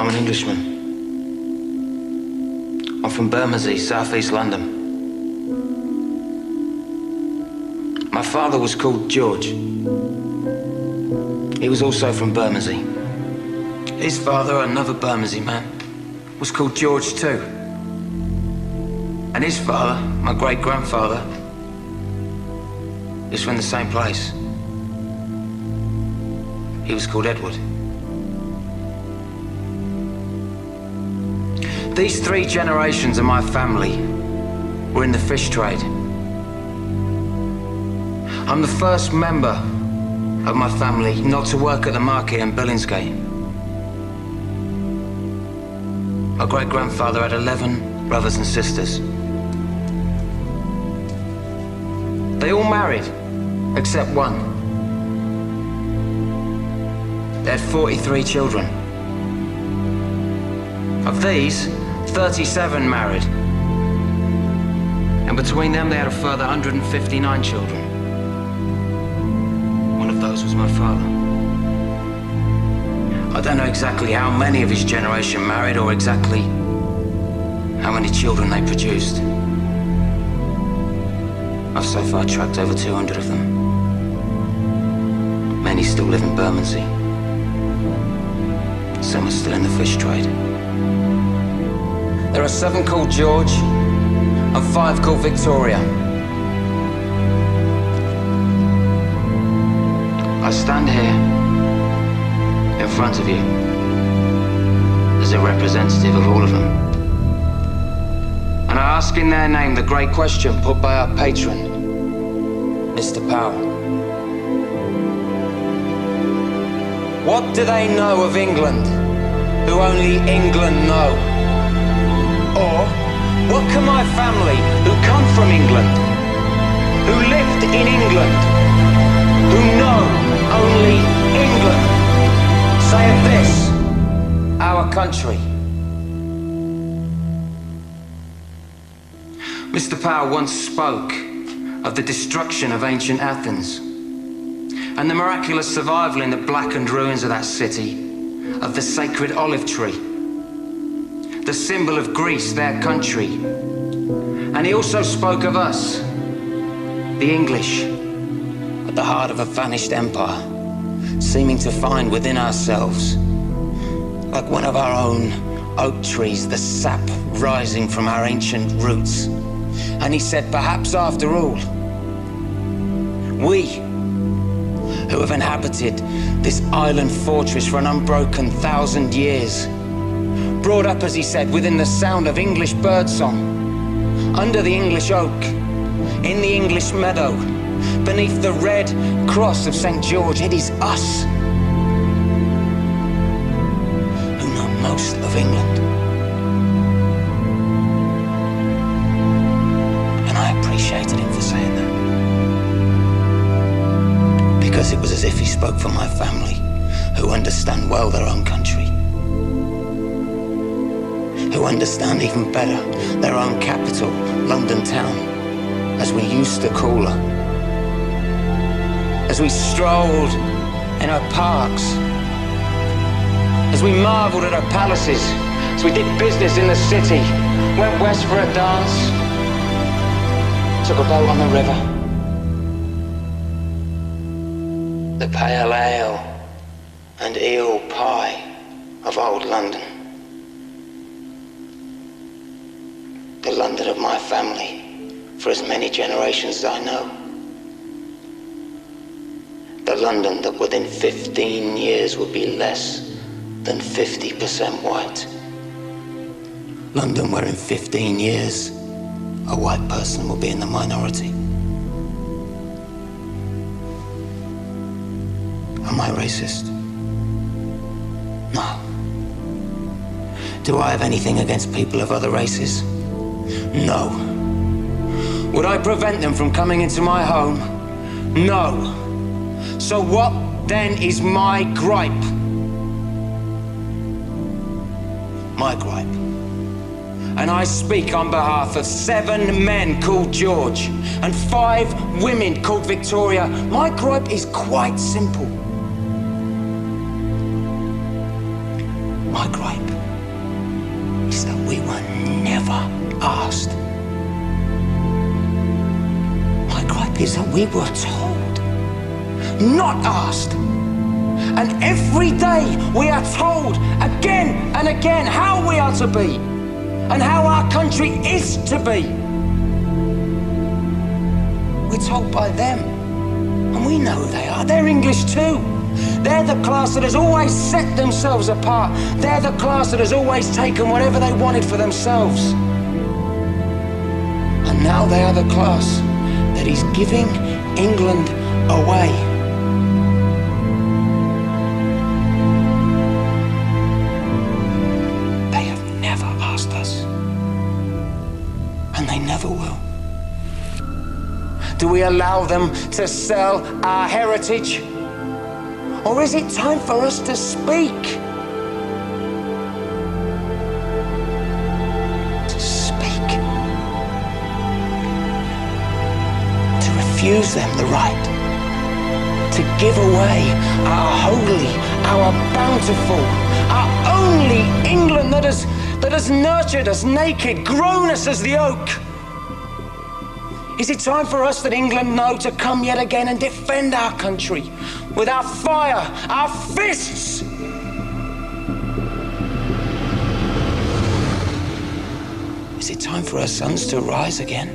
I'm an Englishman. I'm from Bermondsey, southeast London. My father was called George. He was also from Bermondsey. His father, another Bermondsey man, was called George too. And his father, my great-grandfather, is from the same place. He was called Edward. These 3 generations of my family were in the fish trade. I'm the first member of my family not to work at the market in Billingsgate. My great-grandfather had 11 brothers and sisters. They all married, except one. They had 43 children. Of these, 37 married. And between them, they had a further 159 children. One of those was my father. I don't know exactly how many of his generation married or exactly how many children they produced. I've so far tracked over 200 of them. Many still live in Bermondsey. Some are still in the fish trade. There are 7 called George and 5 called Victoria. I stand here in front of you as a representative of all of them. And I ask in their name the great question put by our patron, Mr. Powell. What do they know of England who only England know? Or what can my family who come from England, who lived in England, who know only England, say of this, our country? Mr. Powell once spoke of the destruction of ancient Athens and the miraculous survival in the blackened ruins of that city of the sacred olive tree, the symbol of Greece, their country. And he also spoke of us, the English, at the heart of a vanished empire, seeming to find within ourselves, like one of our own oak trees, the sap rising from our ancient roots. And he said, perhaps after all, we who have inhabited this island fortress for an unbroken 1,000 years, brought up, as he said, within the sound of English birdsong, under the English oak, in the English meadow, beneath the red cross of St. George, it is us who know most of England. And I appreciated him for saying that, because it was as if he spoke for my family, who understand well their own country, who understand even better their own capital, London town, as we used to call her. As we strolled in her parks, as we marveled at her palaces, as we did business in the city, went west for a dance, took a boat on the river. The pale ale and eel pie of old London. The London of my family, for as many generations as I know. The London that within 15 years would be less than 50% white. London where in 15 years, a white person will be in the minority. Am I racist? No. Do I have anything against people of other races? No. Would I prevent them from coming into my home? No. So what then is my gripe? My gripe. And I speak on behalf of 7 men called George and 5 women called Victoria. My gripe is quite simple. My gripe is that we were never asked. My gripe is that we were told, not asked. And every day we are told again and again how we are to be and how our country is to be. We're told by them, and we know who they are. They're English too. They're the class that has always set themselves apart. They're the class that has always taken whatever they wanted for themselves. And now they are the class that is giving England away. They have never asked us, and they never will. Do we allow them to sell our heritage? Or is it time for us to speak? To speak. To refuse them the right to give away our holy, our bountiful, our only England that has nurtured us naked, grown us as the oak. Is it time for us that England know to come yet again and defend our country with our fire, our fists? Is it time for our sons to rise again?